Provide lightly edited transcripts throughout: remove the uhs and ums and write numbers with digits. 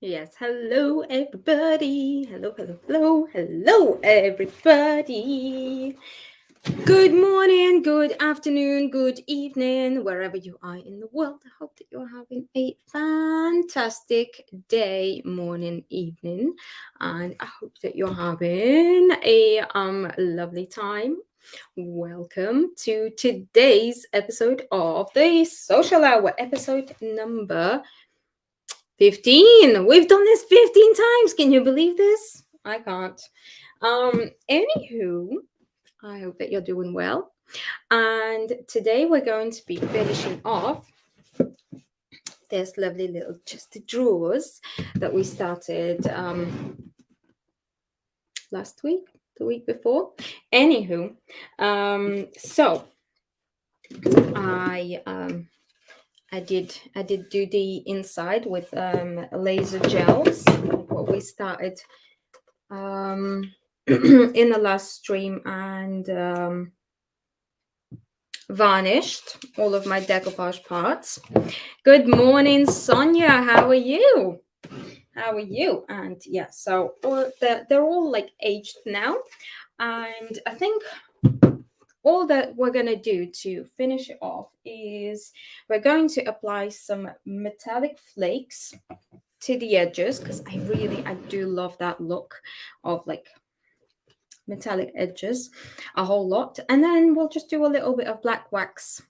Yes, hello everybody. Hello, hello, hello, hello everybody. Good morning, good afternoon, good evening, wherever you are in the world. I hope that you're having a fantastic day, morning, evening, and I hope that you're having a lovely time. Welcome to today's episode of the Social Hour, episode number 15. We've done this 15 times. Can you believe this? I can't. Anywho, I hope that you're doing well. And today we're going to be finishing off this lovely little chest of drawers that we started last week, the week before. Anywho, so I did do the inside with laser gels, like what we started in the last stream, and varnished all of my decoupage parts. Good morning, Sonia. How are you? How are you? And yeah, so they're all like aged now, and I think all that we're going to do to finish it off is we're going to apply some metallic flakes to the edges, because I do love that look of like metallic edges a whole lot. And then we'll just do a little bit of black wax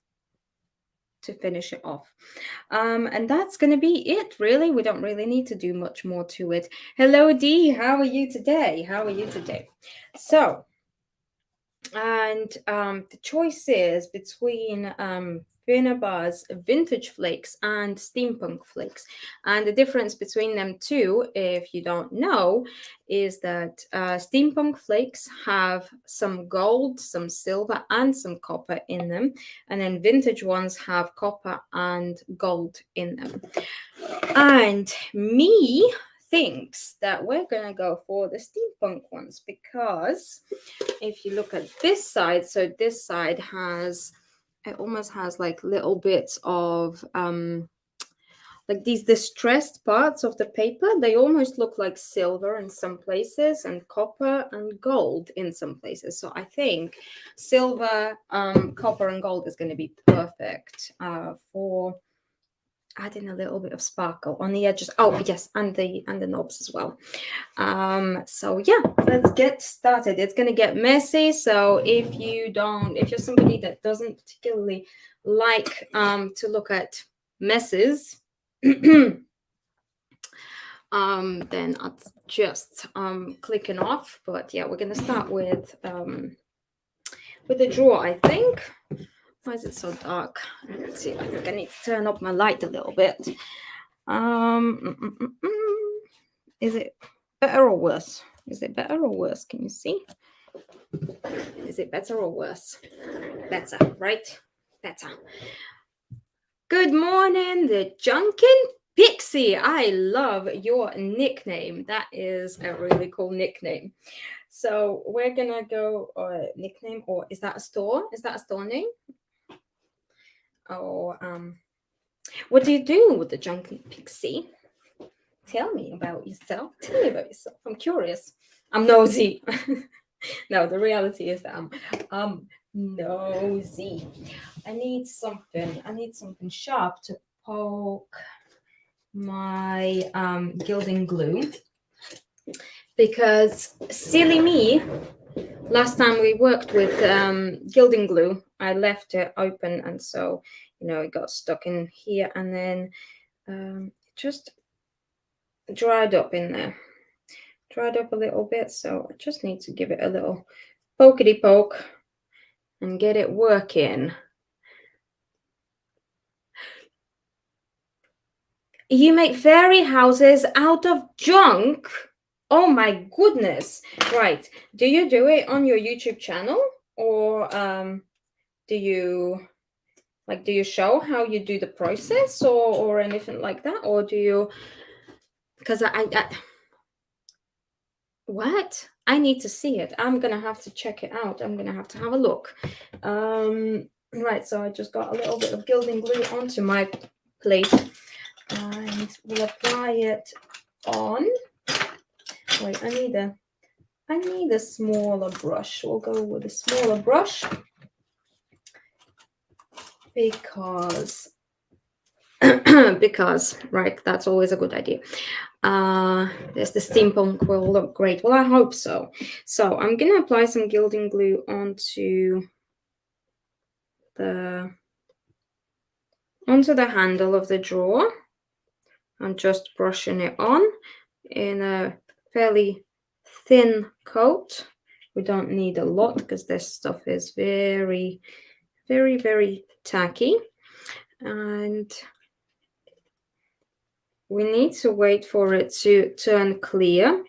to finish it off. And that's going to be it, really. We don't really need to do much more to it. Hello, Dee. How are you today? How are you today? So, and the choice is between Finnabar's vintage flakes and steampunk flakes. And the difference between them two, if you don't know, is that steampunk flakes have some gold, some silver, and some copper in them. And then vintage ones have copper and gold in them. And me thinks that we're going to go for the steampunk ones, because if you look at this side, so this side it almost has like little bits of like these distressed parts of the paper. They almost look like silver in some places and copper and gold in some places. So I think silver, copper and gold is going to be perfect for adding a little bit of sparkle on the edges. Oh yes, and the knobs as well. So yeah, let's get started. It's gonna get messy, so if you're somebody that doesn't particularly like to look at messes, then I'll just clicking off. But yeah, we're gonna start with the drawer, I think. Why is it so dark? Let's see. I think I need to turn up my light a little bit. Is it better or worse? Is it better or worse? Can you see? Is it better or worse? Better, right? Better. Good morning, the Junkin Pixie. I love your nickname. That is a really cool nickname. So we're gonna go nickname, or is that a store? Is that a store name? Oh, what do you do with the Junkin Pixie? Tell me about yourself. Tell me about yourself. I'm curious. I'm nosy. No, the reality is that I'm nosy. I need something sharp to poke my gilding glue, because silly me, last time we worked with gilding glue, I left it open, and so it got stuck in here, and then just dried up in there. Dried up a little bit, so I just need to give it a little pokety poke and get it working. You make fairy houses out of junk? Oh my goodness. Right. Do you do it on your YouTube channel, or do you show how you do the process, or anything like that, or do you, because I what? I need to see it. I'm gonna have to check it out. I'm gonna have to have a look. Right, so I just got a little bit of gilding glue onto my plate, and we'll apply it on. Wait, I need a smaller brush. We'll go with a smaller brush because right, that's always a good idea. There's the steampunk will look great. Well, I hope so. So I'm gonna apply some gilding glue onto the handle of the drawer. I'm just brushing it on in a fairly thin coat. We don't need a lot because this stuff is very, very, very tacky. And we need to wait for it to turn clear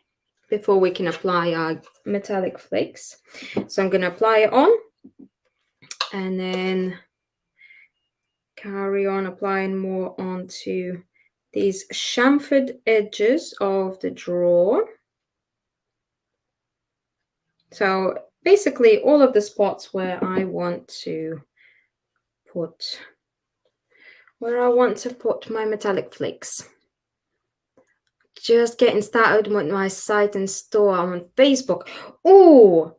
before we can apply our metallic flakes. So I'm going to apply it on and then carry on applying more onto these chamfered edges of the drawer. So basically all of the spots where I want to put my metallic flakes. Just getting started with my site and store on Facebook. Oh,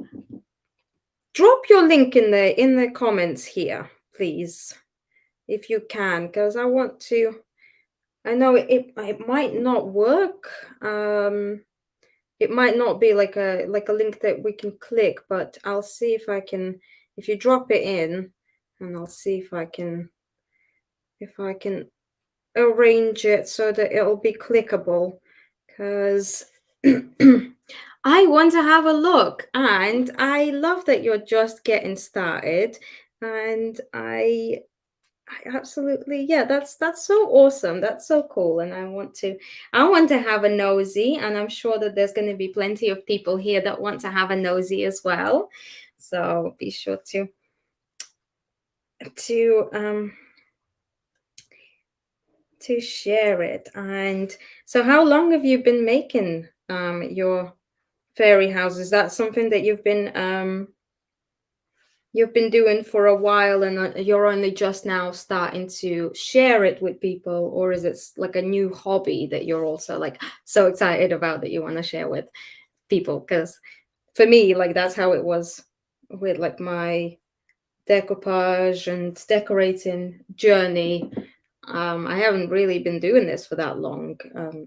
drop your link in the comments here, please, if you can, because I want to. I know it might not work. It might not be like a link that we can click, but I'll see if I can. If you drop it in, and I'll see if I can arrange it so that it'll be clickable. Because I want to have a look, and I love that you're just getting started, and I absolutely, yeah, that's so awesome. That's so cool, and I want to have a nosy, and I'm sure that there's going to be plenty of people here that want to have a nosy as well. So be sure to share it. And so how long have you been making your fairy houses? Is that something that you've been doing for a while, and you're only just now starting to share it with people, or is it like a new hobby that you're also like so excited about that you want to share with people? Because for me, like, that's how it was with like my decoupage and decorating journey. I haven't really been doing this for that long.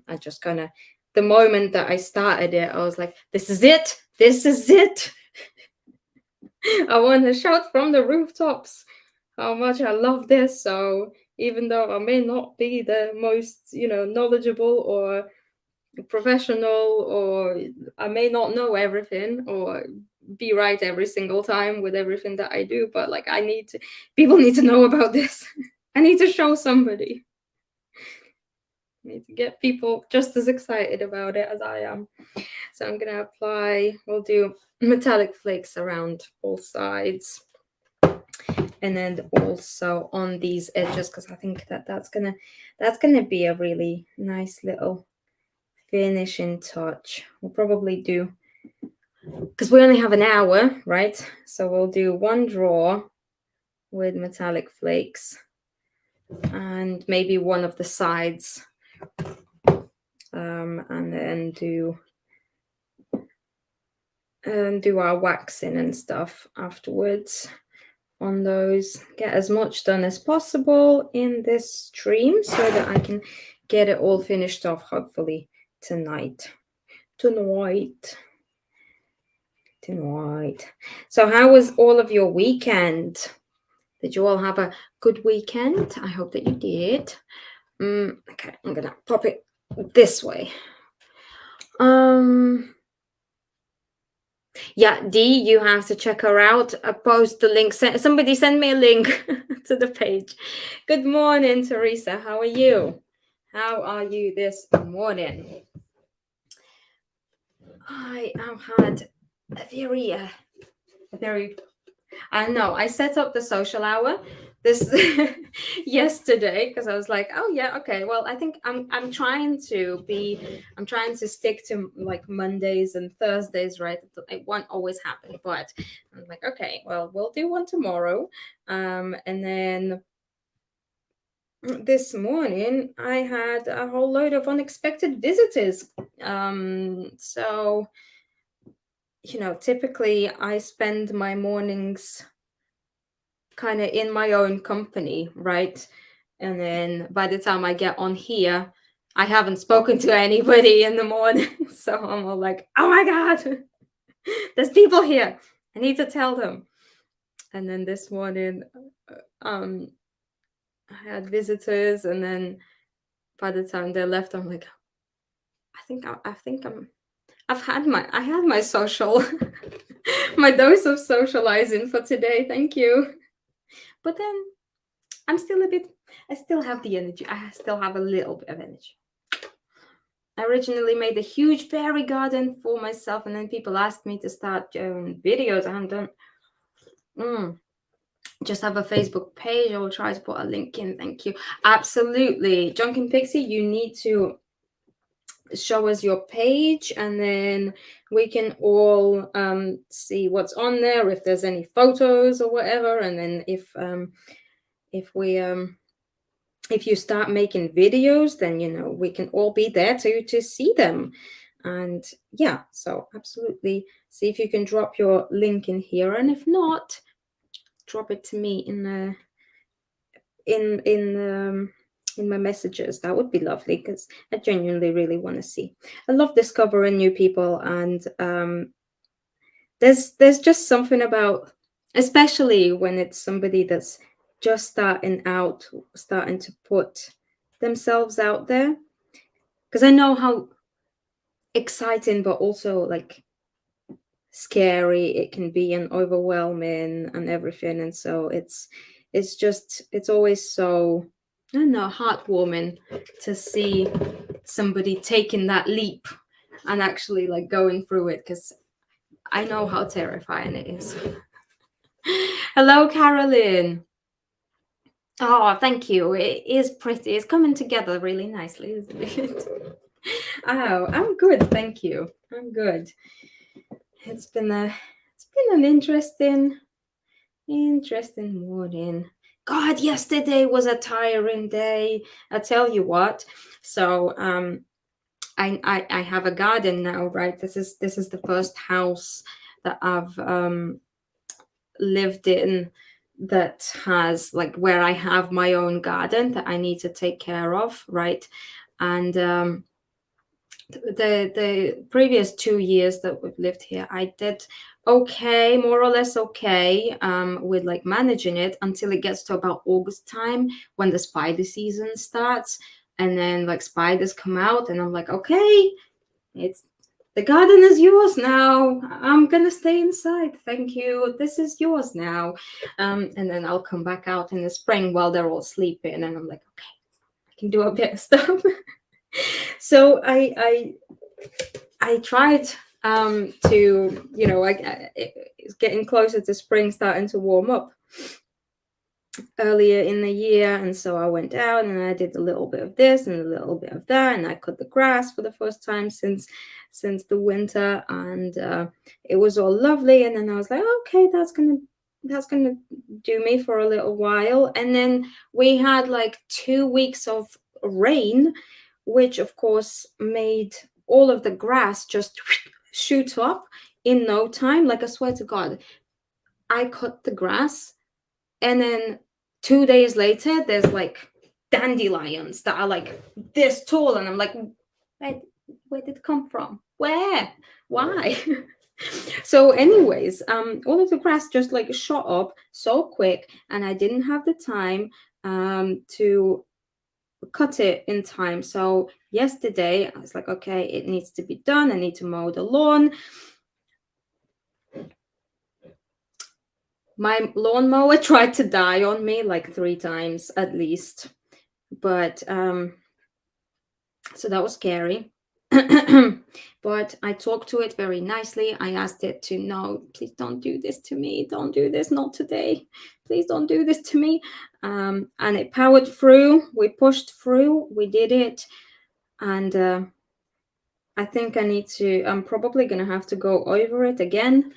I just kind of, the moment that I started it, I was like, this is it. I want to shout from the rooftops how much I love this. So even though I may not be the most, knowledgeable or professional, or I may not know everything or be right every single time with everything that I do, but like, people need to know about this. I need to show somebody. I need to get people just as excited about it as I am. So I'm going to apply, we'll do metallic flakes around all sides. And then also on these edges, because I think that's gonna be a really nice little finishing touch. We'll probably do, because we only have an hour, right? So we'll do one draw with metallic flakes and maybe one of the sides, and then do our waxing and stuff afterwards on those. Get as much done as possible in this stream so that I can get it all finished off, hopefully tonight. So how was all of your weekend? Did you all have a good weekend? I hope that you did. Okay, I'm gonna pop it this way. Yeah, Dee, you have to check her out. Post the link. Somebody send me a link to the page. Good morning, Teresa. How are you? How are you this morning? I have had a very, I don't know. I set up the social hour this yesterday because I was like, oh yeah, okay. Well, I think I'm trying to stick to like Mondays and Thursdays, right? It won't always happen, but I'm like, okay, well, we'll do one tomorrow, and then this morning I had a whole load of unexpected visitors. So, typically I spend my mornings kind of in my own company, right? And then by the time I get on here, I haven't spoken to anybody in the morning. So I'm all like, oh my God, there's people here. I need to tell them. And then this morning, um, I had visitors, and then by the time they left, I'm like, I had my social, my dose of socializing for today. Thank you. But then I'm still I still have the energy. I still have a little bit of energy. I originally made a huge fairy garden for myself, and then people asked me to start videos. I haven't done. Just have a Facebook page. I will try to put a link in. Thank you. Absolutely. Junkin Pixie, you need to show us your page, and then we can all see what's on there, if there's any photos or whatever. And then if you start making videos, then we can all be there to see them. And yeah, so absolutely see if you can drop your link in here, and if not, drop it to me in my messages. That would be lovely, because I genuinely really want to see. I love discovering new people, and there's just something about, especially when it's somebody that's just starting to put themselves out there, because I know how exciting but also like scary it can be, and overwhelming and everything. And so it's always so, I don't know, heartwarming to see somebody taking that leap and actually like going through it, because I know how terrifying it is. Hello, Carolyn. Oh, thank you. It is pretty. It's coming together really nicely, isn't it? Oh, I'm good, thank you. I'm good. It's been an interesting morning. God, yesterday was a tiring day. I tell you what. So I have a garden now, right? This is the first house that I've lived in that has like where I have my own garden that I need to take care of, right? And the previous 2 years that we've lived here, I did okay, more or less okay, with like managing it until it gets to about August time, when the spider season starts, and then like spiders come out, and I'm like, okay, it's the garden is yours now. I'm gonna stay inside. Thank you. This is yours now. And then I'll come back out in the spring while they're all sleeping, and I'm like, okay, I can do a bit of stuff. So I tried to, it's getting closer to spring, starting to warm up earlier in the year, and so I went out and I did a little bit of this and a little bit of that, and I cut the grass for the first time since the winter, and it was all lovely. And then I was like, okay, that's gonna do me for a little while. And then we had like 2 weeks of rain, which of course made all of the grass just shoot up in no time. Like, I swear to God, I cut the grass, and then 2 days later, there's like dandelions that are like this tall, and I'm like, where did it come from? Where? Why? So, anyways, all of the grass just like shot up so quick, and I didn't have the time to cut it in time. So yesterday I was like, okay, it needs to be done. I need to mow the lawn. My lawnmower tried to die on me like 3 times at least, but so that was scary. But I talked to it very nicely. I asked it to, no, please don't do this to me. Don't do this, not today. Please don't do this to me. And it powered through. We pushed through. We did it. And I think I'm probably going to have to go over it again.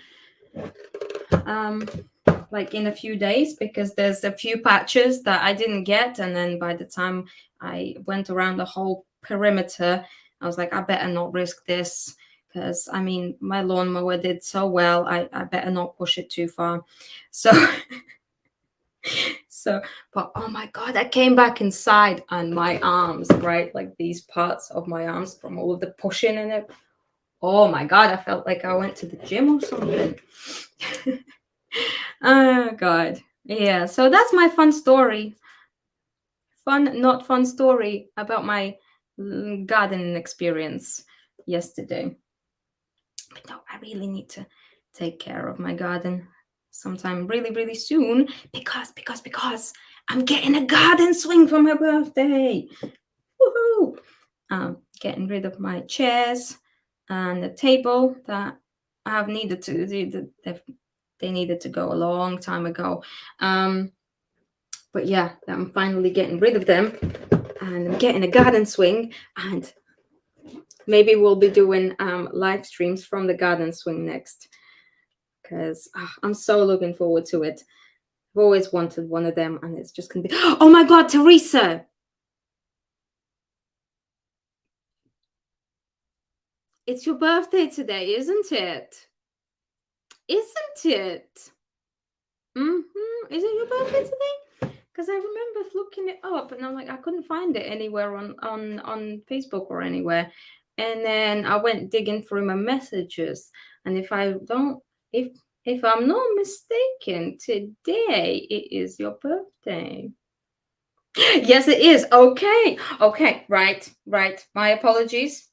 like in a few days, because there's a few patches that I didn't get, and then by the time I went around the whole perimeter, I was like, I better not risk this, because I mean, my lawnmower did so well. I better not push it too far. So so, but oh my god, I came back inside and my arms, right, like these parts of my arms from all of the pushing in it. Oh my god, I felt like I went to the gym or something. Oh god. Yeah, so that's my fun story. Fun, not fun story about my gardening experience yesterday. But no, I really need to take care of my garden sometime really, really soon, because I'm getting a garden swing for my birthday. Woohoo! Getting rid of my chairs and the table that I have needed to do. They needed to go a long time ago. But yeah, I'm finally getting rid of them, and I'm getting a garden swing, and maybe we'll be doing live streams from the garden swing next, because I'm so looking forward to it. I've always wanted one of them, and it's just gonna be. Oh my god, Teresa! It's your birthday today, isn't it? Isn't it? Is it your birthday today? Because I remember looking it up, and I'm like, I couldn't find it anywhere on Facebook or anywhere. And then I went digging through my messages, and if I'm not mistaken, today it is your birthday. Yes, it is. Okay. Okay. Right. My apologies.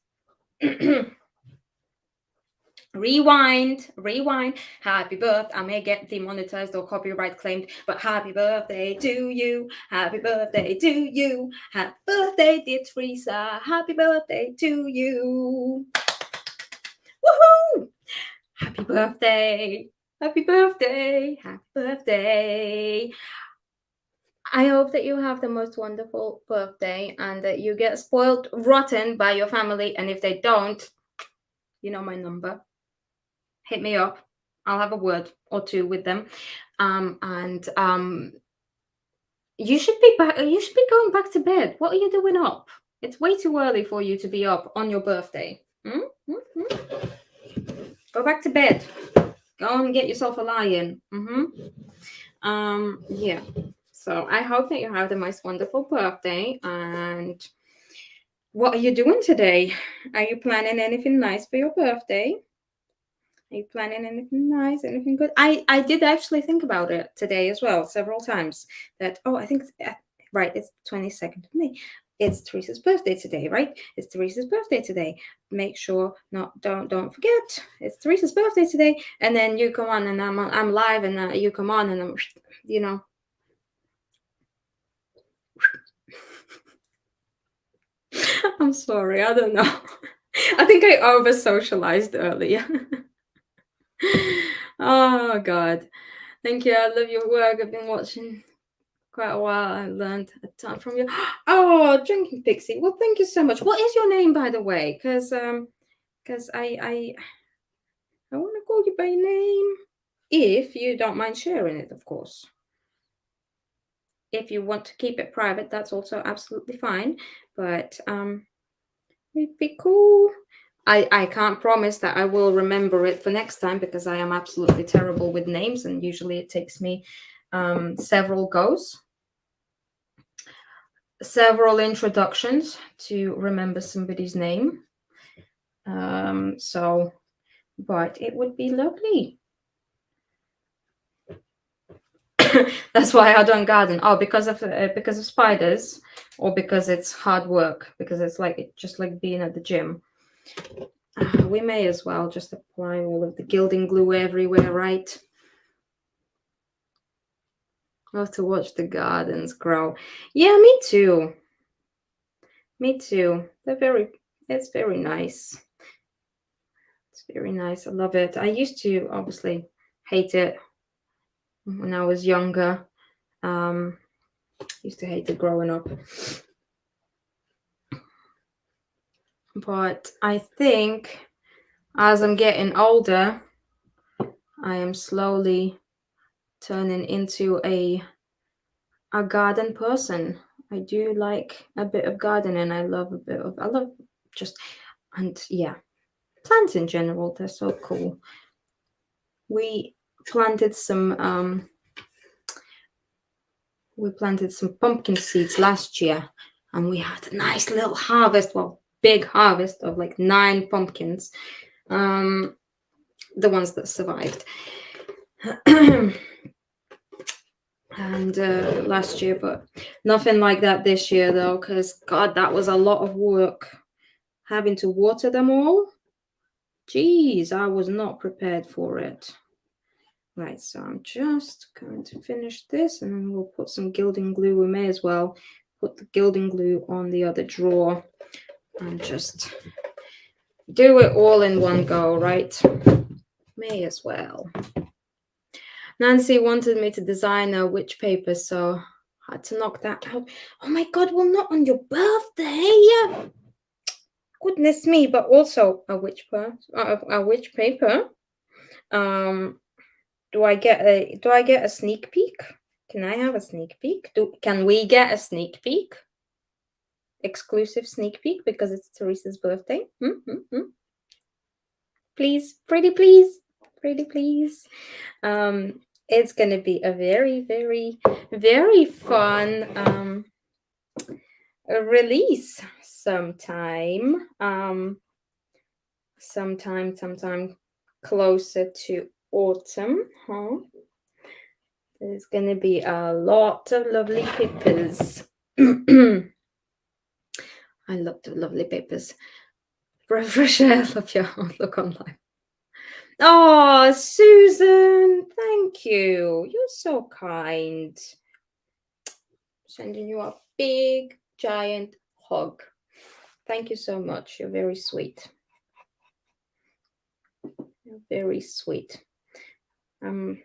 Rewind. Happy birthday. I may get demonetized or copyright claimed, but happy birthday to you. Happy birthday to you. Happy birthday, dear Teresa. Happy birthday to you. Woohoo! Happy birthday. Happy birthday. Happy birthday. I hope that you have the most wonderful birthday and that you get spoiled rotten by your family. And if they don't, you know my number. Hit me up. I'll have a word or two with them. And you should be back. You should be going back to bed. What are you doing up? It's way too early for you to be up on your birthday. Go back to bed. Go and get yourself a lion. Yeah. So I hope that you have the most wonderful birthday. And what are you doing today? Are you planning anything nice for your birthday? Are you planning anything nice, anything good? I did actually think about it today as well, several times. That I think right, it's 22nd of May. It's Teresa's birthday today, right? It's Teresa's birthday today. Make sure don't forget. It's Teresa's birthday today, and then you come on, and I'm live, and you come on, and I'm, you know. I'm sorry, I don't know. I think I over socialized earlier. Oh god. Thank you. I love your work. I've been watching quite a while. I learned a ton from you. Oh, drinking pixie. Well, thank you so much. What is your name, by the way? Because I want to call you by name, if you don't mind sharing it, of course. If you want to keep it private, that's also absolutely fine. But it'd be cool. I can't promise that I will remember it for next time, because I am absolutely terrible with names, and usually it takes me several goes, several introductions to remember somebody's name. So, but it would be lovely. That's why I don't garden. Oh, because of spiders, or because it's hard work, because it's just like being at the gym. We may as well just apply all of the gilding glue everywhere, right? Love to watch the gardens grow. Yeah, me too. Me too. It's very nice. It's very nice. I love it. I used to obviously hate it when I was younger. Used to hate it growing up. But I think as I'm getting older, I am slowly turning into a garden person. I do like a bit of gardening. I love just, and yeah, plants in general. They're so cool. We planted some pumpkin seeds last year, and we had a nice little harvest. Well, big harvest of like 9 pumpkins. The ones that survived. And last year, but nothing like that this year though, because God, that was a lot of work having to water them all. Jeez, I was not prepared for it. Right, so I'm just going to finish this, and then we'll put some gilding glue. We may as well put the gilding glue on the other drawer and just do it all in one go, right? May as well. Nancy wanted me to design a witch paper, so I had to knock that out. Oh my God, well, not on your birthday. Goodness me, but also a witch paper. Do I get a sneak peek? Can I have a sneak peek? Can we get a sneak peek? Exclusive sneak peek because it's Teresa's birthday. Please, pretty please. It's gonna be a very, very, very fun release sometime. Sometime closer to autumn, huh? There's gonna be a lot of lovely papers. A lot of lovely papers. Refresh, I love your outlook online. Oh, Susan, thank you. You're so kind. Sending you a big, giant hug. Thank you so much. You're very sweet. You're very sweet. And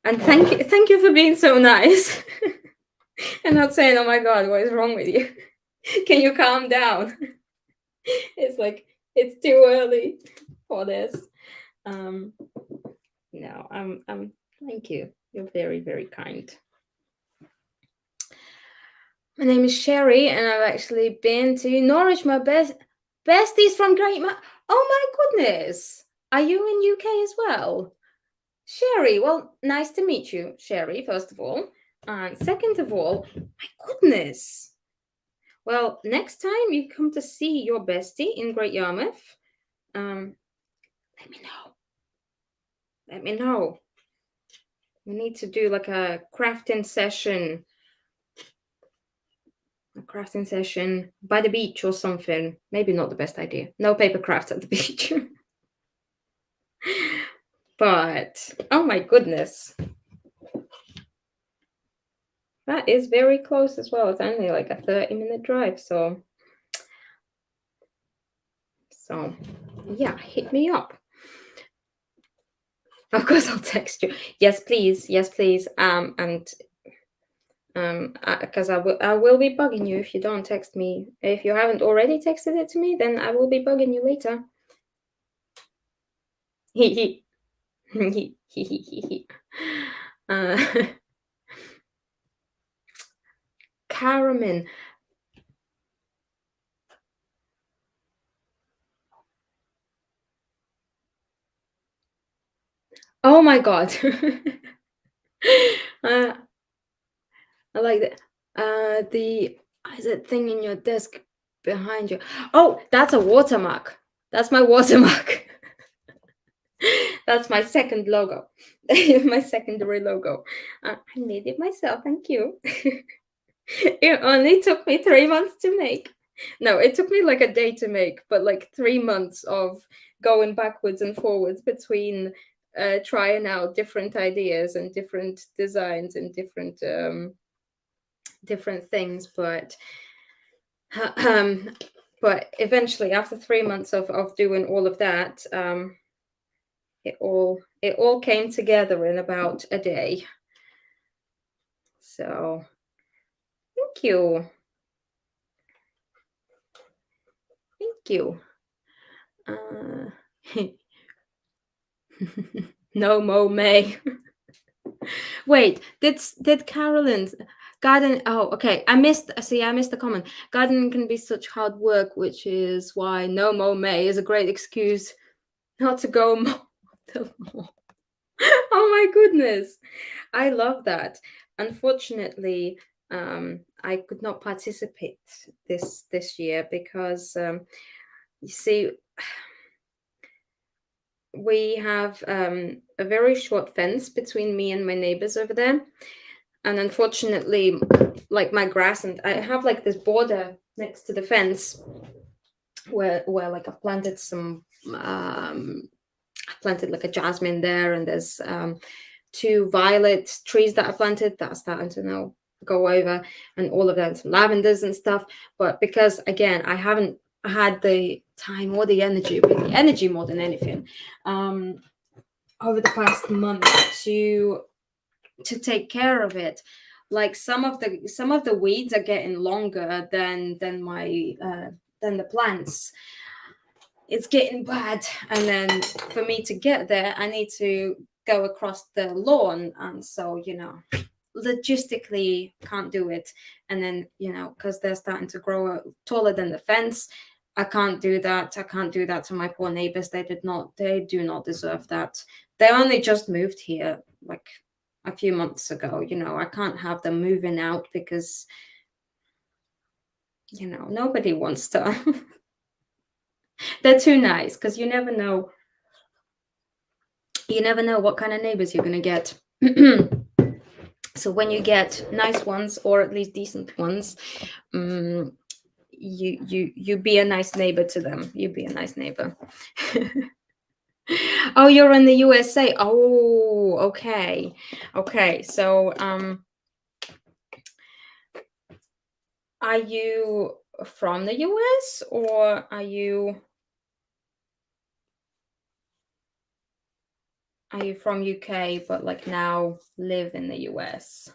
thank you for being so nice. And not saying, "Oh my God, what is wrong with you? Can you calm down?" It's like it's too early for this. No, thank you. You're very, very kind. My name is Sherry, and I've actually been to Norwich. My besties from Great Oh my goodness! Are you in UK as well? Sherry, well, nice to meet you, Sherry, first of all. And second of all, my goodness. Well, next time you come to see your bestie in Great Yarmouth, let me know. Let me know. We need to do like a crafting session. A crafting session by the beach or something. Maybe not the best idea. No paper crafts at the beach. But, oh my goodness. That is very close as well. It's only like a 30-minute drive, so yeah, hit me up. Of course, I'll text you. Yes, please. Because I will be bugging you if you don't text me. If you haven't already texted it to me, then I will be bugging you later. Caramin. Oh my God. I like that. Is it thing in your desk behind you? Oh, that's a watermark. That's my watermark. That's my second logo. My secondary logo. I made it myself. Thank you. It only took me 3 months to make. No, it took me like a day to make, but like 3 months of going backwards and forwards between trying out different ideas and different designs and different things. But eventually, after 3 months of doing all of that, it all came together in about a day. So thank you. No Mo May. Wait, did Carolyn garden? Oh, okay. I missed. See, I missed the comment. Gardening can be such hard work, which is why no mow May is a great excuse not to go mow the lawn. Oh my goodness, I love that. Unfortunately, I could not participate this year because you see, we have a very short fence between me and my neighbors over there, and unfortunately, like my grass, and I have like this border next to the fence where like I've planted some I planted like a jasmine there, and there's two violet trees that I planted that are starting to now go over, and all of them some lavenders and stuff. But because again, I haven't had the time or the energy, really energy more than anything, over the past month to take care of it. Like some of the weeds are getting longer than my than the plants. It's getting bad, and then for me to get there I need to go across the lawn, and so logistically can't do it. And then because they're starting to grow taller than the fence, I can't do that. I can't do that to my poor neighbors. They do not deserve that. They only just moved here like a few months ago. I can't have them moving out because nobody wants to. They're too nice, because you never know what kind of neighbors you're going to get. So when you get nice ones, or at least decent ones, you be a nice neighbor to them. You be a nice neighbor. Oh, you're in the USA. Oh, okay. So are you from the US, or are you from UK but like now live in the US?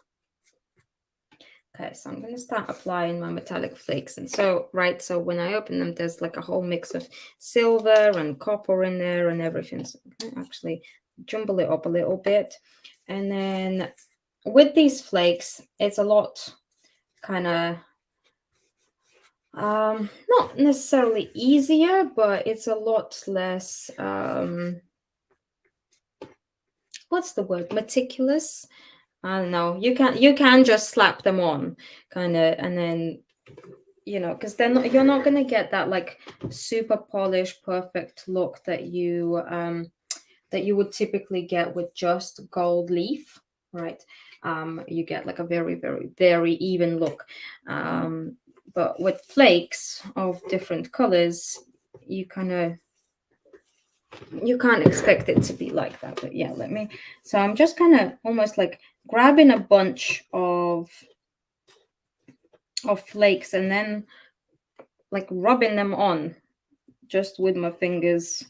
Okay, so I'm going to start applying my metallic flakes. And so when I open them, there's like a whole mix of silver and copper in there and everything. So I'm going to actually jumble it up a little bit. And then with these flakes, it's a lot kind of not necessarily easier, but it's a lot less what's the word, meticulous. I don't know. You can just slap them on, kind of, and then because you're not gonna get that like super polished, perfect look that you would typically get with just gold leaf, right? You get like a very, very, very even look. But with flakes of different colors, you can't expect it to be like that. But yeah, so I'm just kind of almost like grabbing a bunch of flakes and then like rubbing them on just with my fingers.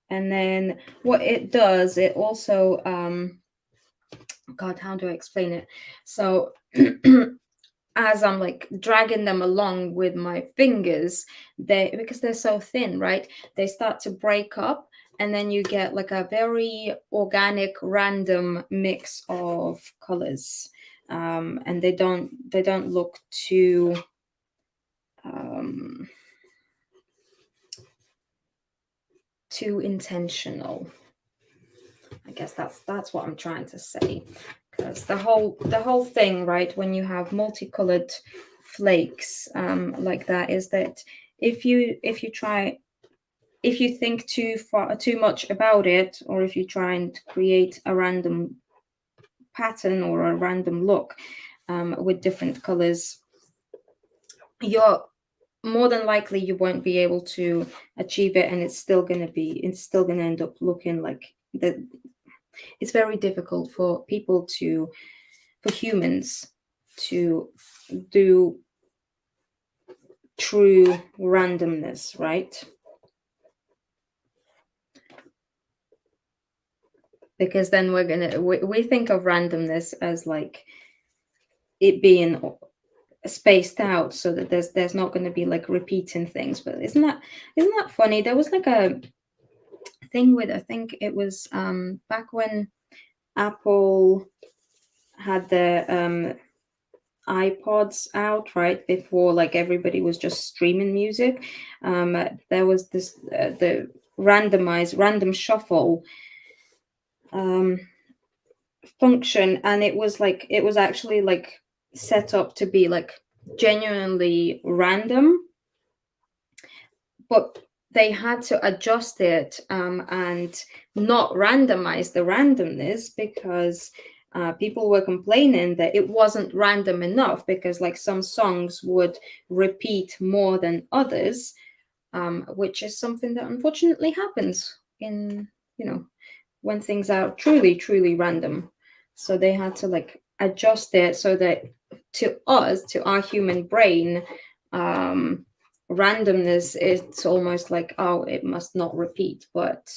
And then what it does, it also God, how do I explain it? So as I'm like dragging them along with my fingers, because they're so thin, right? They start to break up, and then you get like a very organic, random mix of colors, and they don't look too too intentional. I guess that's what I'm trying to say. Because the whole thing, right, when you have multicolored flakes like that, is that if you think too much about it, or if you try and create a random pattern or a random look with different colors, you're more than likely you won't be able to achieve it, and it's still going to end up looking like that. It's very difficult for humans to do true randomness, right? Because then we think of randomness as like it being spaced out, so that there's not going to be like repeating things. But isn't that funny? There was like a thing with, I think it was back when Apple had the iPods out right before like everybody was just streaming music. There was this the random shuffle function, and it was actually like set up to be like genuinely random, but they had to adjust it and not randomize the randomness because people were complaining that it wasn't random enough because like some songs would repeat more than others, which is something that unfortunately happens in, when things are truly random. So they had to like adjust it so that to our human brain, randomness, it's almost like, oh, it must not repeat, but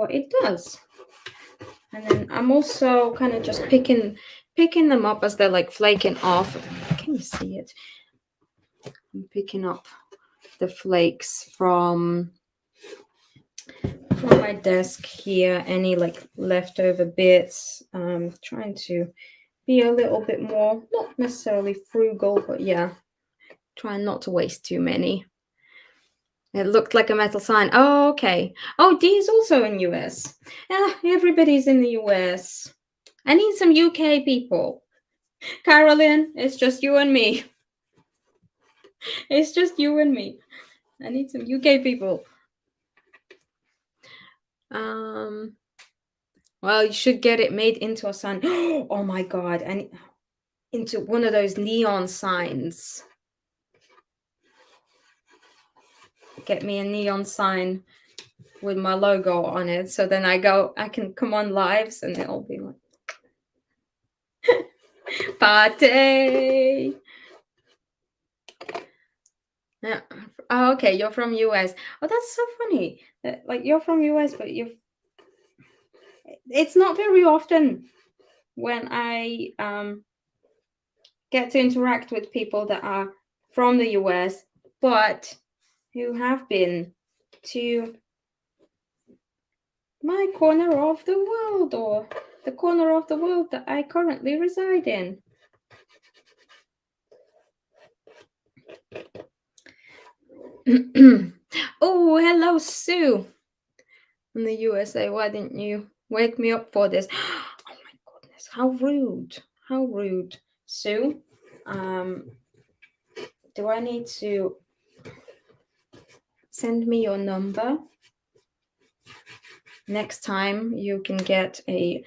it does. And then I'm also kind of just picking them up as they're like flaking off. Can you see it? I'm picking up the flakes from my desk here, any like leftover bits. Trying to be a little bit more, not necessarily frugal, but yeah, trying not to waste too many. It looked like a metal sign. Oh, okay. Oh, D is also in US. Yeah, everybody's in the US. I need some UK people. Carolyn, it's just you and me. It's just you and me. I need some UK people. Well, you should get it made into a sign. Oh my god, and into one of those neon signs. Get me a neon sign with my logo on it, so then I can come on lives and it'll be like party. Yeah. Oh, okay, you're from US. Oh, that's so funny. Like you're from US, but it's not very often when I get to interact with people that are from the US, but who have been to my corner of the world, or the corner of the world that I currently reside in. Oh, hello, Sue in the USA. Why didn't you wake me up for this? Oh my goodness, how rude. How rude. Sue, do I need to send me your number? Next time you can get a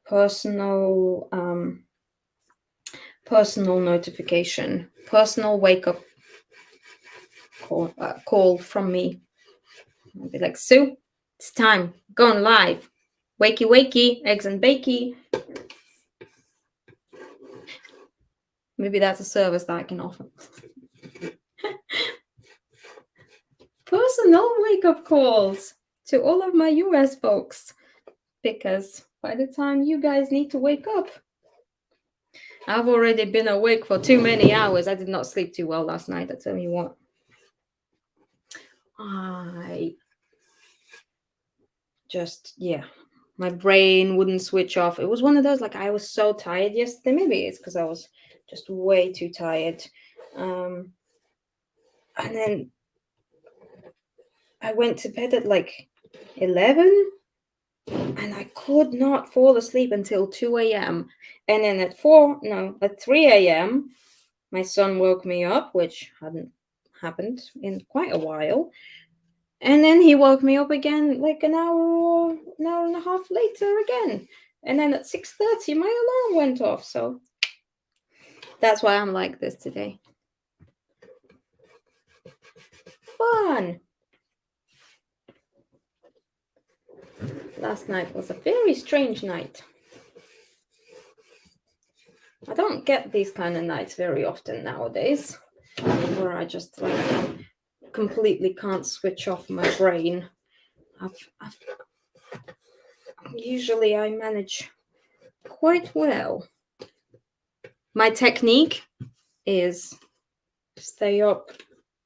personal notification, personal wake up call from me. I'll be like, Sue, it's time, going live. Wakey, wakey, eggs and bakey. Maybe that's a service that I can offer. Personal wake-up calls to all of my US folks, because by the time you guys need to wake up, I've already been awake for too many hours. I did not sleep too well last night, I tell you what. I just, yeah, my brain wouldn't switch off. It was one of those, like, I was so tired yesterday. Maybe it's because I was just way too tired. And then I went to bed at like 11, and I could not fall asleep until 2 a.m. And then at 3 a.m., my son woke me up, which hadn't happened in quite a while. And then he woke me up again like an hour and a half later again. And then at 6:30, my alarm went off. So that's why I'm like this today. Fun. Last night was a very strange night. I don't get these kind of nights very often nowadays, where I just like completely can't switch off my brain. Usually I manage quite well. My technique is stay up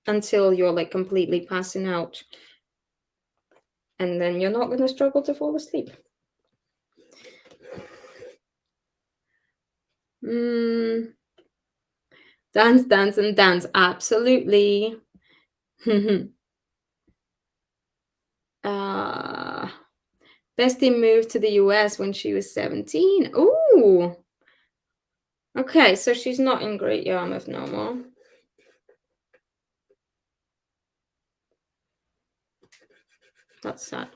until you're like completely passing out, and then you're not going to struggle to fall asleep. Mm, dance, dance, and dance. Absolutely. uh, Bestie moved to the US when she was 17. Ooh. Okay, so she's not in Great Yarmouth no more. That's sad.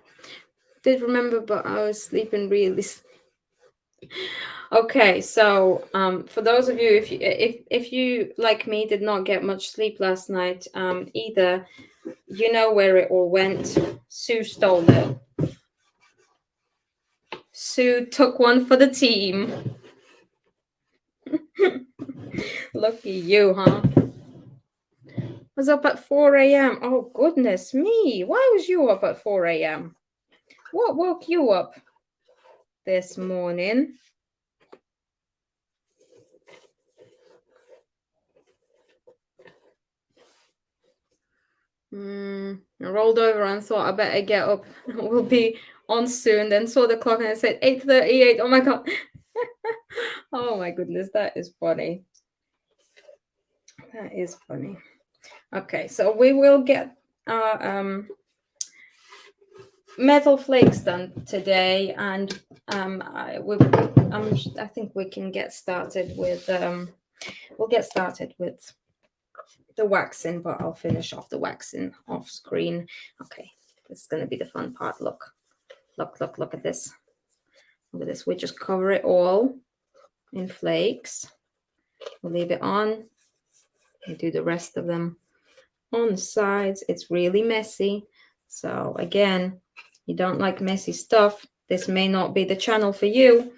Did remember, but I was sleeping really. Okay, so for those of you, if you like me did not get much sleep last night, either you know where it all went. Sue stole it. Sue took one for the team. Lucky you, huh? Was up at 4 a.m. Oh, goodness me. Why was you up at 4 a.m.? What woke you up this morning? I rolled over and thought I better get up. We'll be on soon. Then saw the clock and it said 8:38. Oh my god. Oh my goodness, that is funny. That is funny. Okay, so we will get our metal flakes done today, and I think we can get started with we'll get started with the waxing, but I'll finish off the waxing off screen. Okay, this is going to be the fun part. Look at this. Look at this. We just cover it all in flakes. We'll leave it on and do the rest of them on the sides. It's really messy. So again, you don't like messy stuff, this may not be the channel for you.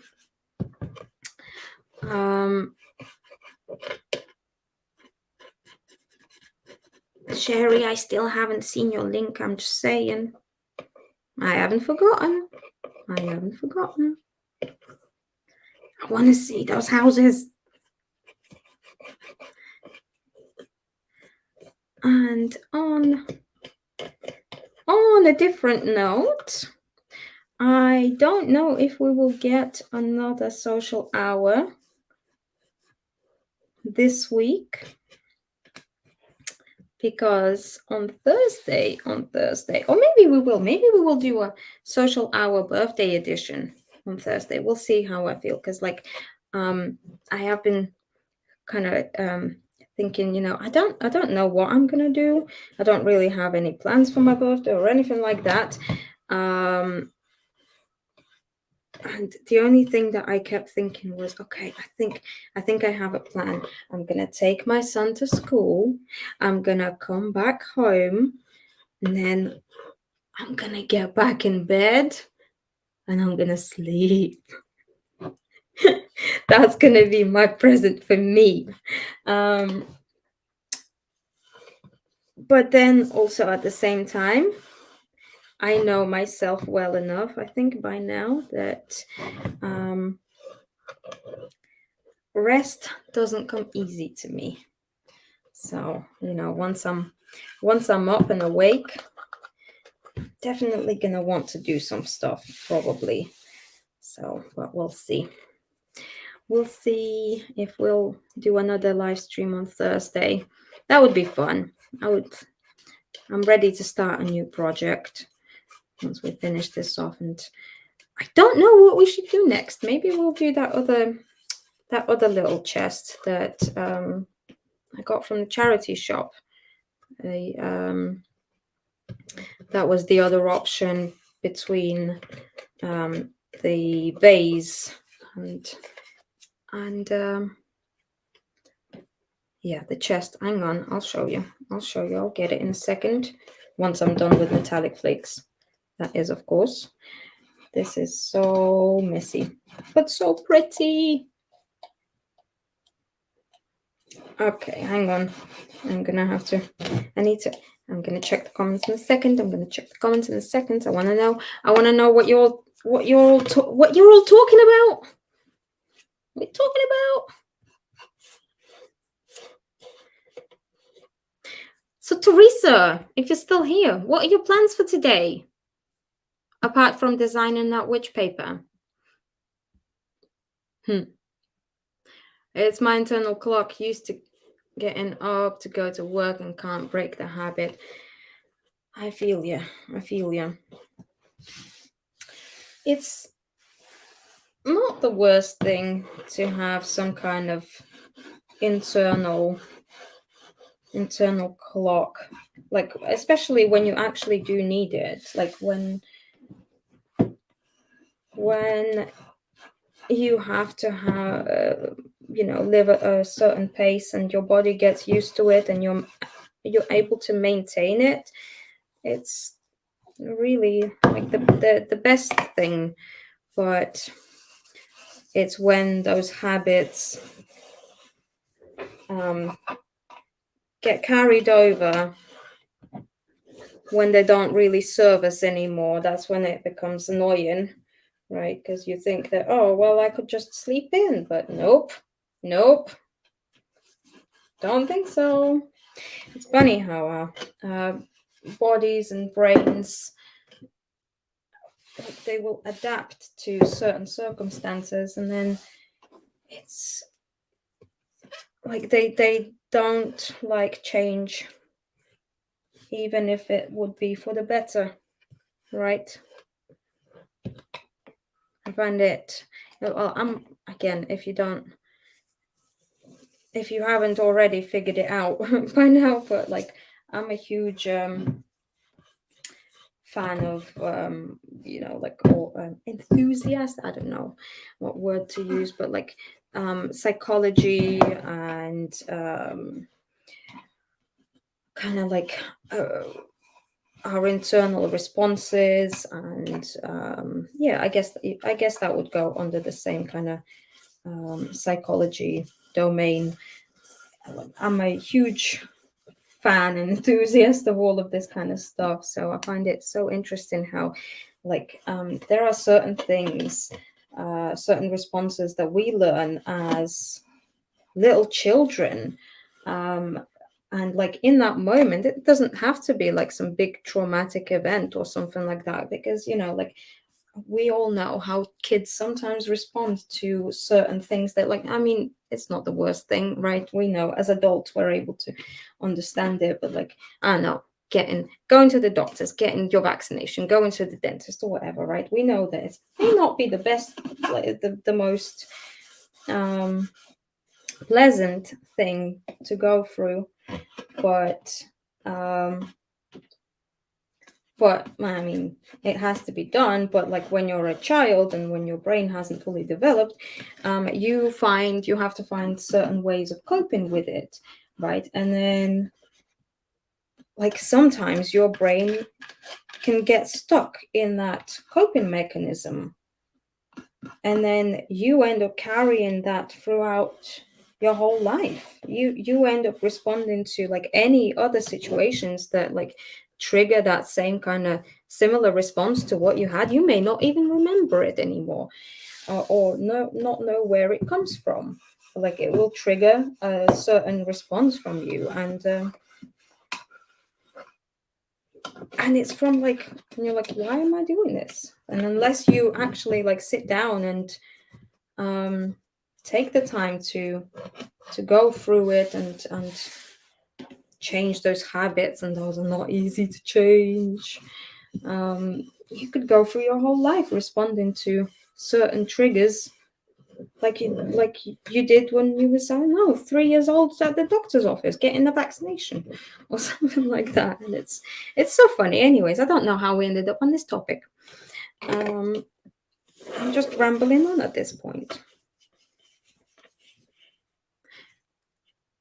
Sherry, I still haven't seen your link. I'm just saying. I haven't forgotten. I want to see those houses. And on a different note, I don't know if we will get another social hour this week, because on Thursday, or maybe we will do a social hour birthday edition on Thursday. We'll see how I feel, because I have been kind of thinking, I don't know what I'm gonna do. I don't really have any plans for my birthday or anything like that. And the only thing that I kept thinking was, okay, I think I have a plan. I'm gonna take my son to school. I'm gonna come back home, and then I'm gonna get back in bed, and I'm gonna sleep. That's gonna be my present for me. But then also at the same time, I know myself well enough, I think by now, that rest doesn't come easy to me. So, once I'm up and awake, definitely gonna want to do some stuff, probably. So, but we'll see. We'll see if we'll do another live stream on Thursday. That would be fun. I'm ready to start a new project once we finish this off, and I don't know what we should do next. Maybe we'll do that other little chest that I got from the charity shop. That was the other option between the vase and yeah, the chest. Hang on, I'll show you. I'll get it in a second once I'm done with metallic flakes. That is, of course. This is so messy, but so pretty. Okay, hang on. I'm gonna check the comments in a second. I want to know what you're all talking about. What are you talking about? So Teresa, if you're still here, what are your plans for today? Apart from designing that witch paper. It's my internal clock used to getting up to go to work and can't break the habit. I feel you. I feel you. It's not the worst thing to have some kind of internal clock, like especially when you actually do need it, like when you have to have live at a certain pace and your body gets used to it and you're able to maintain it. It's really like the best thing. But it's when those habits get carried over, when they don't really serve us anymore, that's when it becomes annoying, right? Because you think that, oh, well, I could just sleep in, but nope, don't think so. It's funny how our bodies and brains, they will adapt to certain circumstances, and then it's like they don't like change, even if it would be for the better, right? I find it, well, I'm, again, if you haven't already figured it out by now, but like I'm a huge fan of enthusiast, I don't know what word to use, but like psychology and kind of like our internal responses, and I guess that would go under the same kind of psychology domain. I'm a huge fan and enthusiast of all of this kind of stuff, so I find it so interesting how like there are certain things, certain responses that we learn as little children, and like in that moment it doesn't have to be like some big traumatic event or something like that, because like we all know how kids sometimes respond to certain things that, like, I mean, it's not the worst thing, right? We know as adults we're able to understand it, but like, I don't know, going to the doctors, getting your vaccination, going to the dentist or whatever, right? We know that it may not be the best, like the most pleasant thing to go through, but I mean, it has to be done. But like when you're a child and when your brain hasn't fully developed, you have to find certain ways of coping with it, right? And then like sometimes your brain can get stuck in that coping mechanism, and then you end up carrying that throughout your whole life. You end up responding to like any other situations that like trigger that same kind of similar response to what you had. You may not even remember it anymore, or not know where it comes from. Like it will trigger a certain response from you, and it's from like, and you're like, why am I doing this? And unless you actually like sit down and take the time to go through it and change those habits, and those are not easy to change. You could go through your whole life responding to certain triggers, like you did when you was, I don't know, 3 years old at the doctor's office getting the vaccination or something like that. And it's so funny. Anyways, I don't know how we ended up on this topic. I'm just rambling on at this point.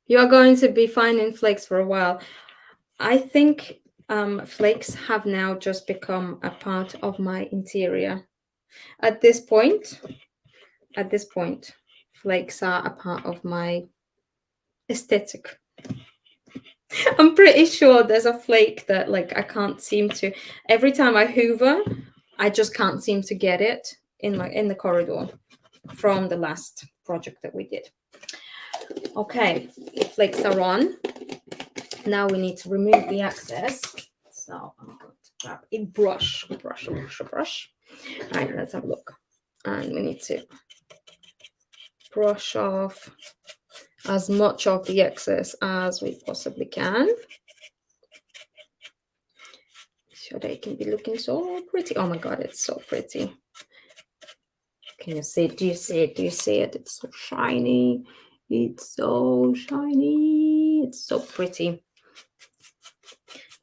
You're going to be finding flakes for a while. I think flakes have now just become a part of my interior. At this point, flakes are a part of my aesthetic. I'm pretty sure there's a flake that like I can't seem to, every time I hoover, I just can't seem to get it in the corridor from the last project that we did. Okay, flakes are on. Now we need to remove the excess. So I'm going to grab a brush. All right, let's have a look. And we need to brush off as much of the excess as we possibly can. So they can be looking so pretty. Oh my God, it's so pretty. Can you see it? Do you see it? Do you see it? It's so shiny. It's so shiny. It's so pretty.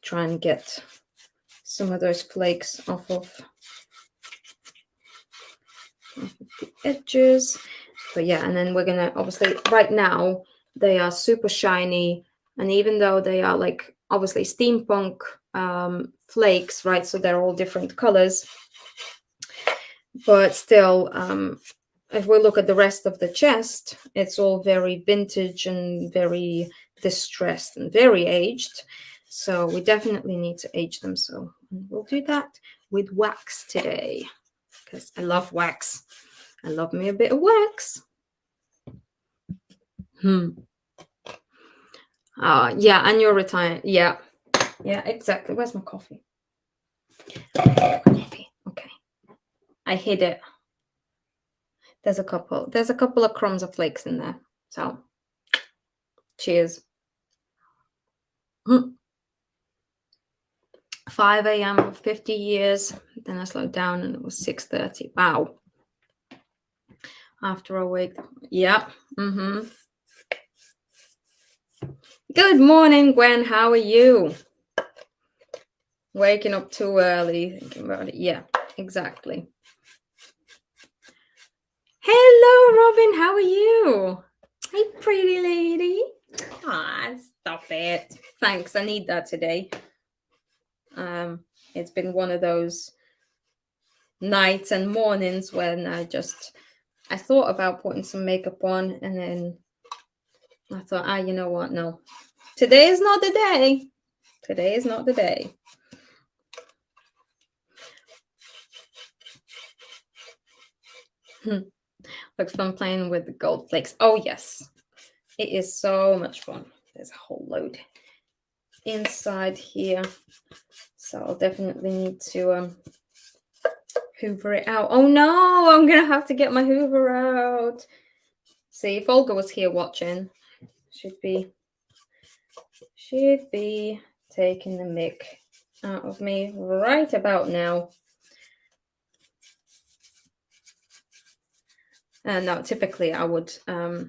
Try and get some of those flakes off of the edges. But yeah, and then we're gonna, obviously right now they are super shiny, and even though they are like obviously steampunk flakes, right, so they're all different colors, but still if we look at the rest of the chest, it's all very vintage and very distressed and very aged, so we definitely need to age them. So we'll do that with wax today, because I love wax. I love me a bit of wax. Yeah, and you're retired. Yeah, exactly. Where's my coffee? Okay, I hid it. There's a couple of crumbs of flakes in there. So, cheers. 5 a.m. for 50 years. Then I slowed down and it was 6:30. Wow. After a week. Yep. Good morning, Gwen. How are you? Waking up too early, thinking about it. Yeah, exactly. Hello, Robin. How are you? Hey, pretty lady. Ah, stop it. Thanks. I need that today. It's been one of those nights and mornings when I thought about putting some makeup on, and then I thought, you know what? No, today is not the day. Today is not the day. Looks fun playing with the gold flakes. Oh yes, it is so much fun. There's a whole load inside here, so I'll definitely need to hoover it out. Oh no, I'm gonna have to get my hoover out. See, if Olga was here watching, should be taking the mick out of me right about now. No, typically I would I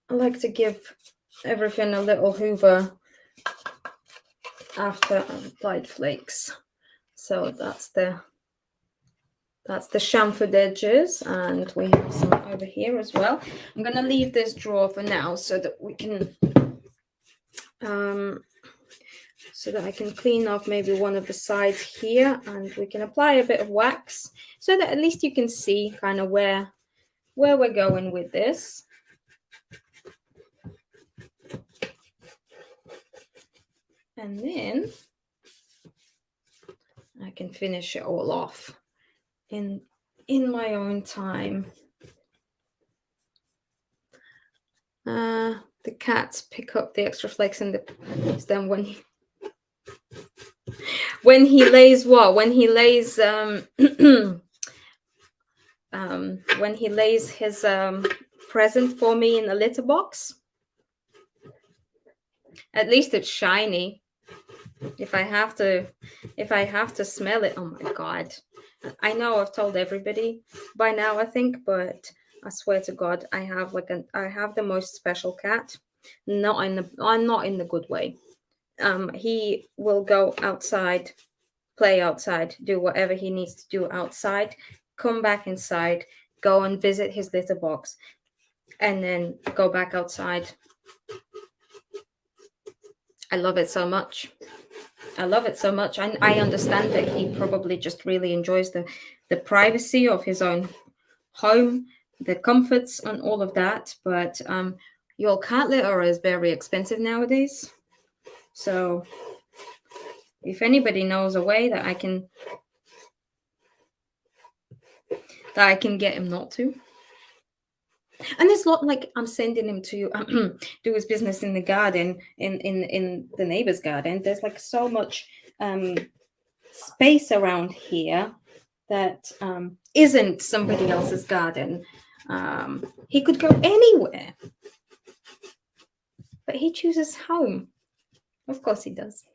like to give everything a little hoover after I've applied flakes. So that's the chamfered edges, and we have some over here as well. I'm gonna leave this drawer for now so that we can so that I can clean off maybe one of the sides here, and we can apply a bit of wax so that at least you can see kind of where we're going with this. And then I can finish it all off in my own time. The cats pick up the extra flakes and then when he lays what? When he lays when he lays his present for me in the litter box. At least it's shiny. If I have to smell it, oh my God. I know I've told everybody by now, I think, but I swear to God, I have the most special cat. Not in the good way. He will go outside, play outside, do whatever he needs to do outside, come back inside, go and visit his litter box, and then go back outside. I love it so much. I understand that he probably just really enjoys the privacy of his own home, the comforts and all of that. But your cat litter is very expensive nowadays. So if anybody knows a way that I can get him not to. And it's not like I'm sending him to do his business in the garden, in the neighbor's garden. There's like so much space around here that isn't somebody else's garden. He could go anywhere, but he chooses home. Of course he does.